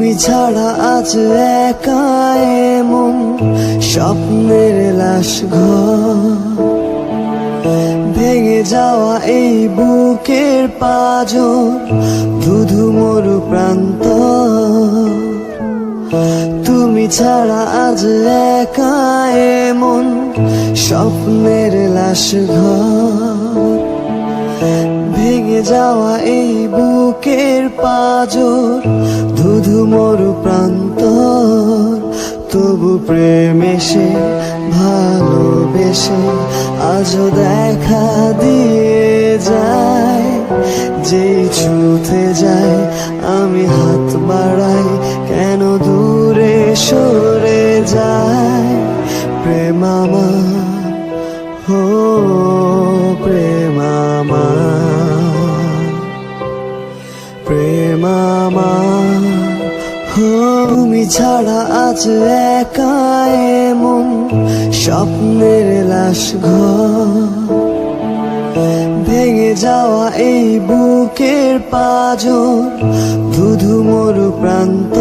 তুমি ছাড়া আজ একা এমন স্বপ্নের লাশ ঘর, ভেঙে যাওয়া এই বুকের পাঁজর, ধুধু মরু প্রান্ত। তুমি ছাড়া আজ একা এমন স্বপ্নের লাশ ঘর, ভেঙে যাওয়া এই বুকের পাঁজর, ধুধু মরু প্রান্তর। তবু প্রেম এসে ভালোবেসে আজও দেখা দিয়ে যায়। যেই ছুঁতে যায় আমি হাত বাড়াই, কেন দূরে সরে যায় প্রেম আমার, হো প্রেম আমার, প্রেম আমার। তুমি ছাড়া আজ একা এমন স্বপ্নের লাশ ঘর, ভেঙে যাওয়া এই বুকের পাঁজর, ধুধু মরু প্রান্ত।